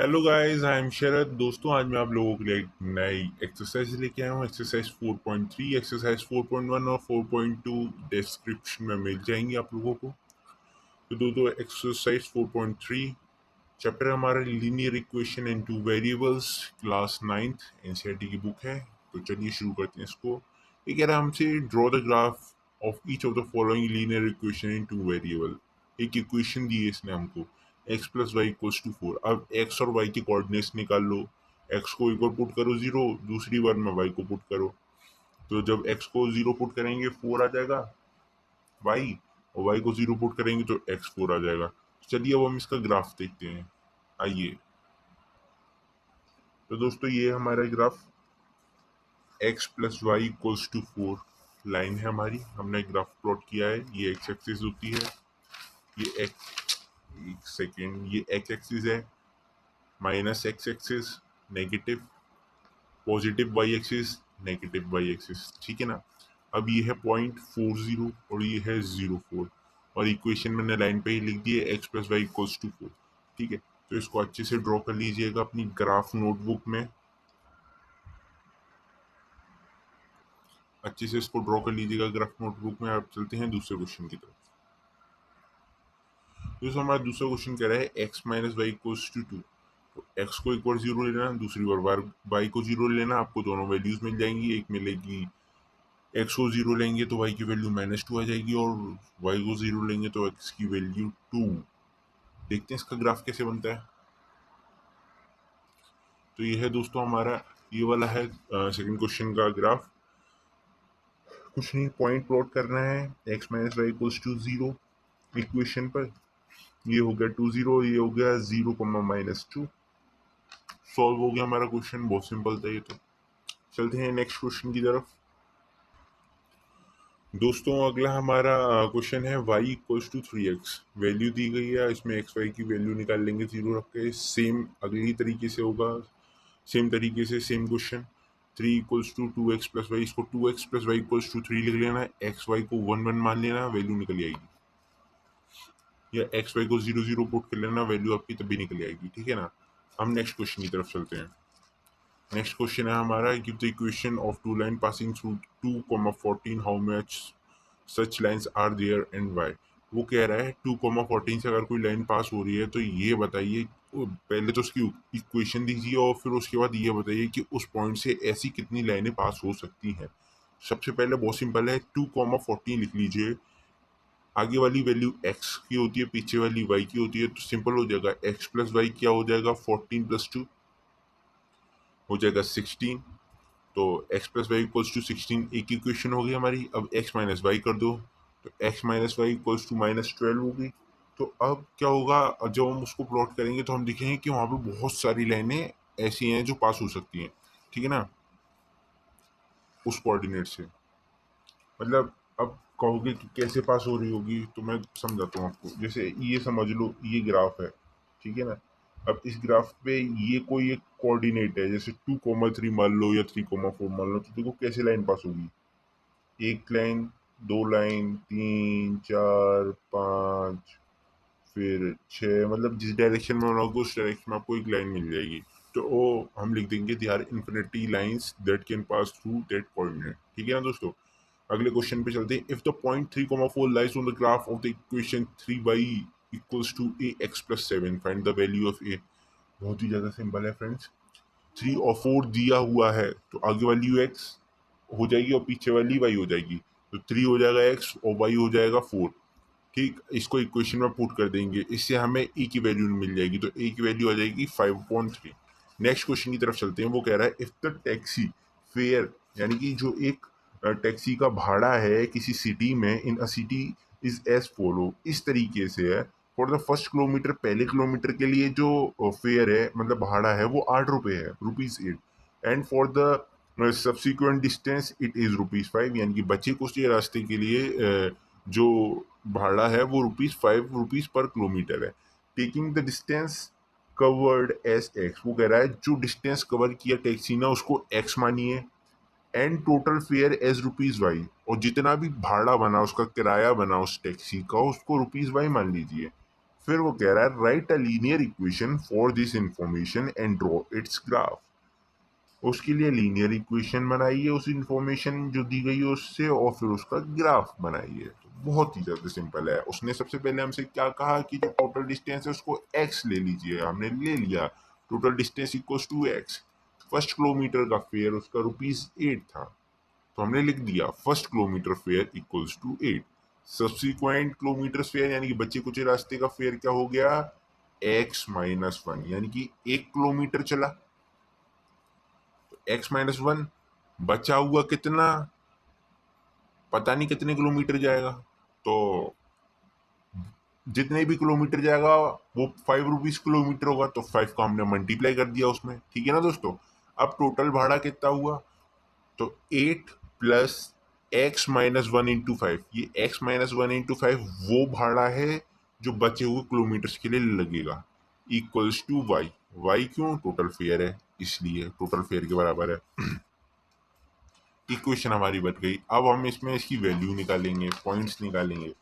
Hello guys, I am शरद। दोस्तों, आज मैं आप लोगों के लिए एक नई एक्सरसाइज लेके आया हूँ। एक्सरसाइज 4.3, एक्सरसाइज 4.1 और 4.2 डिस्क्रिप्शन में मिल जाएंगी आप लोगों को। तो दोस्तों, एक्सरसाइज 4.3 चैप्टर हमारा linear equation in two variables, class 9th NCERT की बुक है। तो चलिए शुरू करते हैं इसको। ये कह रहा है हमसे, draw the graph of each of the following linear equation in two variable. एक इक्वेशन दी है इसने हमको, x plus y equals to 4। अब एक्स और वाई के कोऑर्डिनेट्स निकाल लो। एक्स को एक बार पुट करो 0, दूसरी बार में वाई को पुट करो। तो जब एक्स को 0 पुट करेंगे 4 आ जाएगा वाई, और वाई को 0 पुट करेंगे तो एक्स 4 आ जाएगा। चलिए अब हम इसका ग्राफ देखते हैं। आइए। तो दोस्तों, ये हमारा graph x plus y equals to 4 line है हमारी। हमने ग्राफ प्लॉट किया है। ये एक्स एक्सिस होती है, ये एक्स, एक सेकेंड, ये एक्स एक्सिस है, minus x axis negative, positive y axis negative y axis. ठीक है ना। अब ये है 0.40 और ये है 0.4, और इक्वेशन मैंने लाइन पे ही लिख दी है, x plus y equals to 4। ठीक है, तो इसको अच्छे से ड्रॉ कर लीजिएगा अपनी ग्राफ नोटबुक में। अच्छे से इसको ड्रॉ कर लीजिएगा ग्राफ नोटबुक में। आप चलते हैं दूसरे क्वेश्चन की तरफ। दोस्तों, हमारा दूसरा क्वेश्चन कह रहा है x minus y equals to 2। तो एक्स को एक बार 0 लेना, दूसरी बार वाई को 0 लेना। आपको दोनों वैल्यूज मिल जाएंगी। एक मिलेगी, एक्स को 0 लेंगे तो वाई की वैल्यू -2 आ जाएगी, और वाई को 0 लेंगे तो एक्स की वैल्यू 2। देखते हैं इसका ग्राफ कैसे बनता है। तो ये है दोस्तों हमारा, ये वाला है सेकंड क्वेश्चन का ग्राफ। कुछ नहीं, पॉइंट प्लॉट करना है, x minus y equals to 0 equation पर। ये हो गया 2 0, ये हो गया 0, -2। सॉल्व हो गया हमारा क्वेश्चन। बहुत सिंपल था ये तो। चलते हैं नेक्स्ट क्वेश्चन की तरफ। दोस्तों, अगला हमारा क्वेश्चन है y equals to 3x। Value दी गई है, इसमें एक्स वाई की वैल्यू निकाल लेंगे 0 रख के। सेम अगली तरीके से होगा, सेम तरीके से same question. 3 equals to 2x plus y, इसको 2x plus y equals to 3 लिख लेना है। एक्स वाई को 1 1 मान लेना, वैल्यू निकल आएगी। या एक्स वाई को 0 0 पुट कर लेना, वैल्यू आपकी तभी निकल आएगी। ठीक है ना। हम नेक्स्ट क्वेश्चन की तरफ चलते हैं। नेक्स्ट क्वेश्चन है हमारा, give the equation of two line passing through 2, 14, how much such lines are there and y. वो कह रहा है 2, 14 से अगर कोई लाइन पास हो रही है तो ये बताइए, पहले तो उसकी इक्वेशन दीजिए और फिर उसके बाद ये बताइए कि उस पॉइंट से ऐसी कितनी लाइनें पास हो सकती हैं। सबसे पहले बहुत सिंपल है, 2, 14 लिख लीजिए। आगे वाली वैल्यू x की होती है, पीछे वाली y की होती है, तो सिंपल हो जाएगा, x प्लस वाई क्या हो जाएगा, 14 + 2 हो जाएगा 16। तो x plus y equals to 16 एक इक्वेशन होगी हमारी। अब x माइनस वाई कर दो, तो x minus y equals to -12 होगी। तो अब क्या होगा, जब हम उसको प्लॉट करेंगे तो हम देखेंगे कि वहाँ पे बहुत सारी लाइनें ऐसी हैं जो पास हो सकती हैं। ठीक है ना, उस कोऑर्डिनेट से। मतलब अब कहोगे कि कैसे पास हो रही होगी, तो मैं समझाता हूँ आपको। जैसे ये समझ लो, ये ग्राफ है। ठीक है ना। अब इस ग्राफ पे ये कोई एक कोऑर्डिनेट है, जैसे 2, 3 मान लो या 3, 4 मान लो। तो देखो कैसे लाइन पास होगी, एक लाइन, दो लाइन, 3, 4, 5, फिर 6। मतलब जिस डायरेक्शन में बनाओगे उस डायरेक्शन में आपको एक लाइन मिल जाएगी। तो वो हम लिख देंगे, they are infinity lines that can pass through that point. ठीक है ना दोस्तों। अगले क्वेश्चन पे चलते हैं। If the point 3, 4 lies on the graph of the equation 3y equals to ax + 7, find the value of a। बहुत ही ज्यादा सिंपल है फ्रेंड्स। 3 और 4 दिया हुआ है, तो आगे वाली x हो जाएगी और पीछे वाली y हो जाएगी। तो 3 हो जाएगा x और y हो जाएगा 4। ठीक, इसको इक्वेशन में पुट कर देंगे, इससे हमें e की वैल्यू मिल जाएगी। तो a की वैल्यू आ जाएगी 5.3। नेक्स्ट क्वेश्चन की तरफ चलते हैं। वो कह रहा है, इफ द टैक्सी फेयर, यानी कि जो एक टैक्सी का भाड़ा है किसी सिटी में, in a city is as follow, इस तरीके से है। फॉर द फर्स्ट किलोमीटर, पहले किलोमीटर के लिए जो फेयर है, मतलब भाड़ा है, वो 8 रुपये है, ₹8। And for the subsequent distance it is ₹5, यानी कि बचे कुछ रास्ते के लिए जो भाड़ा है वो ₹5 पर किलोमीटर है। Taking the distance covered as x, वो कह रहा है जो डिस्टेंस कवर किया टैक्सी ने उसको एक्स मानिए, एंड टोटल फेयर एज ₹वाई, और जितना भी भाड़ा बना, उसका किराया बना उस टैक्सी का, उसको ₹वाई मान लीजिए। फिर वो कह रहा है right a linear equation for this information and draw it's graph. उसके लिए लीनियर इक्वेशन बनाइए उस इंफॉर्मेशन जो दी गई है उससे, और फिर उसका ग्राफ बनाइए। तो बहुत ही ज़्यादा सिंपल है। उसने सबसे पहले हमसे क्या कहा कि जो टोटल डिस्टेंस है उसको x ले लीजिए, हमने ले लिया। Total distance equals to x। First kilometre का फेयर उसका ₹8 था, तो हमने लिख दिया first kilometre fare equals to 8। Subsequent kilometre fare यानी कि बच्चे कुछ रास्ते का फेयर क्या हो गया, x-1, यानी कि 1 किलोमीटर चला तो x-1, बचा हुआ कितना, पता नहीं कितने किलोमीटर जाएगा। तो जितने भी किलोमीटर जाएगा वो ₹5 किलोमीटर होगा, तो 5 को हमने मल्टीप्लाई कर दिया उसमें, ठीक है ना दोस्तों। अब टोटल भाड़ा कितना हुआ, तो 8 प्लस x-1 इंटू 5, ये x-1 इंटू 5 वो भाड़ा है जो बचे हुए किलोमीटर्स के लिए लगेगा, इक्वल्स टू y। y क्यों, टोटल फेयर है इसलिए टोटल फेयर के बराबर है। इक्वेशन हमारी बन गई। अब हम इसमें इसकी वैल्यू निकालेंगे, पॉइंट्स निकालेंगे।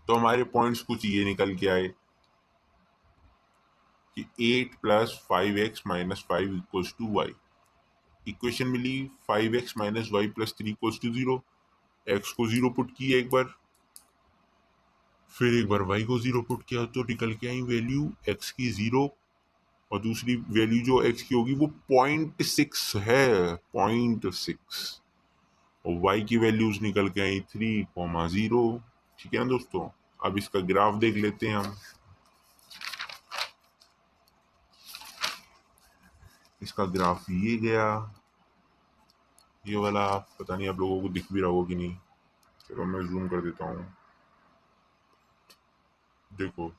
तो हमारे पॉइंट्स कुछ ये निकल के आए कि 8 plus 5x-5 equals to y. Equation मिली 5x-y+3 इक्वल्स टू 0। x को 0 पुट किया एक बार, फिर एक बार y को 0 पुट किया, तो निकल के आई वैल्यू x की 0, और दूसरी वैल्यू जो x की होगी वो 0.6 है, 0.6। और y की वैल्यूज निकल के आई 3,0। ठीक है ना दोस्तों। अब इसका ग्राफ देख लेते हैं हम। इसका ग्राफ ये गया, ये वाला। पता नहीं आप लोगों को दिख भी रहा होगा कि नहीं, चलो मैं जूम कर देता हूँ। देखो,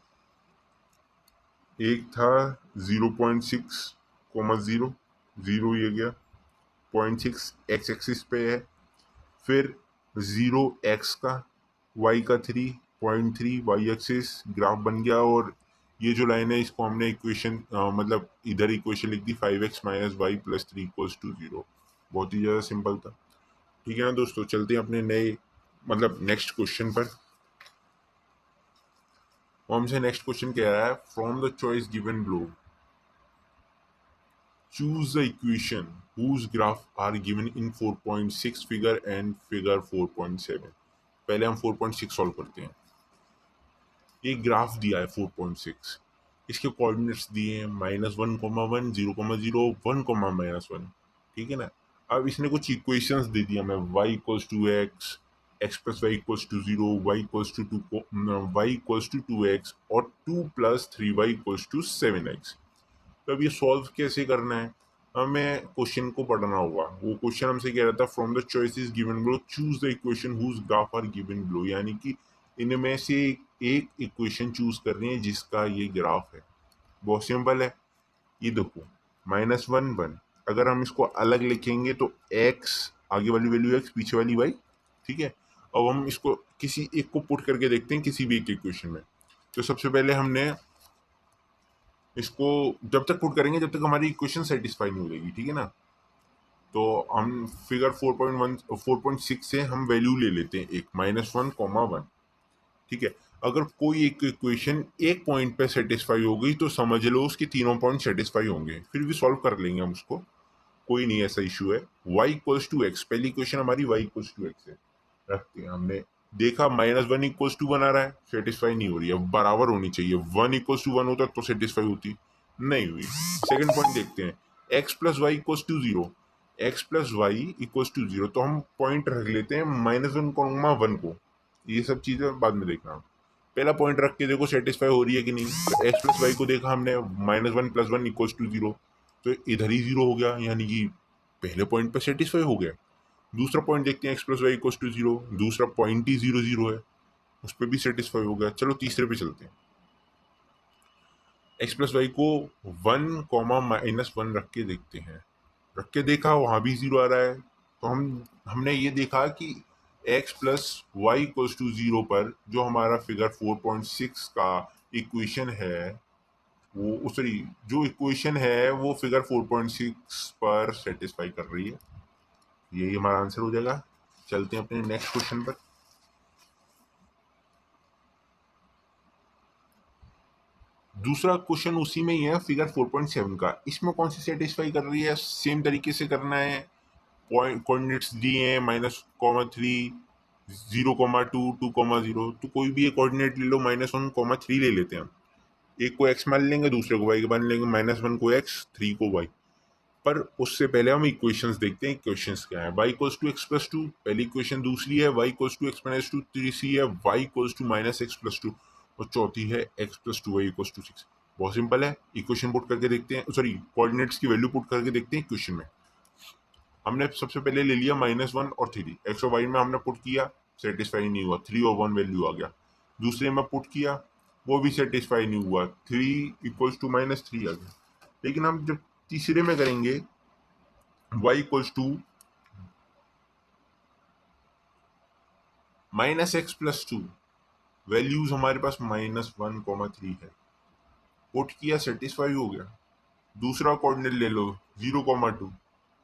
एक था 0.6,0, जीरो ये गया, 0.6 एक्स एक्सिस पे है, फिर 0 x का, y का 3.3 वाई एक्सिस, ग्राफ बन गया। और ये जो लाइन है इसको हमने इक्वेशन मतलब इधर इक्वेशन लिख दी 5x-y+3 इक्वल्स टू 0। बहुत ही ज़्यादा सिंपल था। ठीक है ना दोस्तों, चलते हैं अपने नए मतलब नेक्स्ट क्वेश्चन पर। वो हमसे नेक्स्ट क्वेश्चन कह रहा है from the choice given below choose the equation whose graph are given in 4.6 figure and figure 4.7। पहले हम 4.6 सॉल्व करते हैं। एक ग्राफ दिया है 4.6, इसके कोऑर्डिनेट्स दिए हैं -1,1, 0,0, 1,-1। ठीक है ना। अब इसने कुछ इक्वेशंस दे दिया हमें, y equals to x, x plus y equals to 0, y equals to 2x और 2+3y इक्वल्स टू 7x। तो अब ये सॉल्व कैसे करना है, हमें क्वेश्चन को पढ़ना होगा। वो क्वेश्चन हमसे कह रहा था from the choices given below choose the equation whose graph are given below, यानी कि इनमें से एक इक्वेशन चूज करनी है जिसका ये ग्राफ है। बहुत सिंपल है। ये देखो -1 1, अगर हम इसको अलग लिखेंगे तो x, आगे वाली वैल्यू x, पीछे वाली y। ठीक है। अब हम इसको किसी एक को पुट करके देखते हैं किसी भी एक इक्वेशन में। तो सबसे पहले हमने इसको जब तक पुट करेंगे जब तक हमारी इक्वेशन सेटिस्फाई नहीं हो जाएगी। ठीक है ना। तो हम फिगर 4.6 से हम वैल्यू ले लेते हैं एक, -1,1। ठीक है। अगर कोई एक इक्वेशन एक पॉइंट पे सेटिस्फाई हो गई तो समझ लो उसके तीनों पॉइंट सेटिस्फाई होंगे, फिर भी सॉल्व कर लेंगे हम उसको, कोई नहीं ऐसा इशू है। y इक्वल्स टू एक्स, पहली इक्वेशन हमारी y इक्वल्स टू एक्स है, रखते हैं। हमने देखा -1 इक्वल्स टू 1 आ रहा है, सेटिस्फाई नहीं हो रही है, बराबर होनी चाहिए। 1 इक्वल्स टू 1 होता तो सेटिस्फाई होती, नहीं हुई। सेकंड पॉइंट देखते हैं, x plus y equals to 0, x plus y equals to 0, तो हम पॉइंट रख लेते हैं -1,1 को। ये सब चीज़ें बाद में देखना। पहला पॉइंट रख के देखो सेटिस्फाई हो रही है कि नहीं। तो एक्स प्लस वाई को देखा हमने, -1 + 1 इक्वल्स टू 0, तो इधर ही 0 हो गया, यानी कि पहले पॉइंट पे सेटिस्फाई हो गया। दूसरा पॉइंट देखते हैं, x plus y equals to 0, दूसरा पॉइंट ही 0 0 है, उस पर भी सेटिस्फाई हो गया। चलो तीसरे पे चलते हैं। एक्स प्लस वाई को 1,-1 रख के देखते हैं। रख के देखा वहाँ भी 0 आ रहा है, तो हमने ये देखा कि x plus y equals to 0 पर जो हमारा फिगर 4.6 का इक्वेशन है, वो सॉरी जो इक्वेशन है वो फिगर 4.6 पर सेटिस्फाई कर रही है। यही हमारा आंसर हो जाएगा। चलते हैं अपने नेक्स्ट क्वेश्चन पर। दूसरा क्वेश्चन उसी में ही है, फिगर 4.7 का। इसमें कौन सी सेटिस्फाई कर रही है, सेम तरीके से करना है। पॉइंट कोऑर्डिनेट्स दिए हैं -3, 0,2, 2,0, तो कोई भी एक कोऑर्डिनेट ले लो, -1,3 ले लेते हैं हम। एक को x मान लेंगे, दूसरे को y मान लेंगे, -1 को x, 3 को y। पर उससे पहले हम इक्वेशंस देखते हैं, इक्वेशंस क्या है। y इक्वल्स टू x+2 पहली इक्वेशन, दूसरी है y इक्वल्स टू x-2, तीसरी है y इक्वल्स टू -x+2 और चौथी है x+2y इक्वल्स टू 6। बहुत सिंपल है, इक्वेशन पुट करके देखते हैं, सॉरी कोऑर्डिनेट्स की वैल्यू पुट करके देखते हैं इक्वेशन में। हमने सबसे पहले ले लिया -1 और 3, एक्स और वाई में हमने पुट किया, सेटिस्फाई नहीं हुआ, 3 और 1 वैल्यू आ गया। दूसरे में पुट किया, वो भी सेटिस्फाई नहीं हुआ, 3 इक्वल्स टू -3 आ गया। लेकिन हम जब तीसरे में करेंगे, y equals to -x+2, values हमारे पास -1,3 है, पुट किया, सेटिस्फाई हो गया। दूसरा कोऑर्डिनेट ले लो 0,2,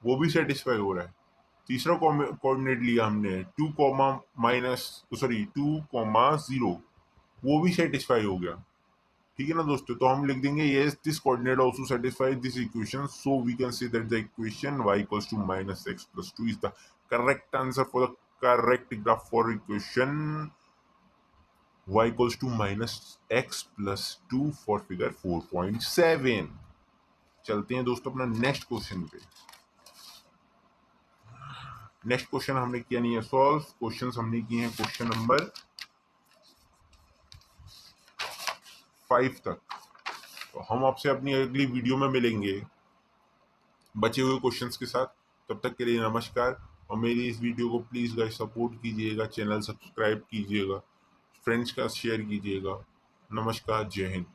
वो भी सेटिस्फाई हो रहा है। तीसरा कोऑर्डिनेट लिया हमने 2,0, वो भी सेटिस्फाई हो गया। ठीक है ना दोस्तों, तो हम लिख देंगे yes this coordinate also satisfy this equation, so we can say that the equation y equals to -x+2 is the correct answer for the correct graph for equation y equals to -x+2 for figure 4.7। चलते हैं दोस्तों अपना next question पे। Next question हमने किया नहीं है solve, questions हमने किए हैं क्वेश्चन नंबर 5 तक। तो हम आपसे अपनी अगली वीडियो में मिलेंगे बचे हुए क्वेश्चंस के साथ। तब तक के लिए नमस्कार, और मेरी इस वीडियो को प्लीज़ गाइस सपोर्ट कीजिएगा, चैनल सब्सक्राइब कीजिएगा, फ्रेंड्स का शेयर कीजिएगा। नमस्कार, जय हिंद।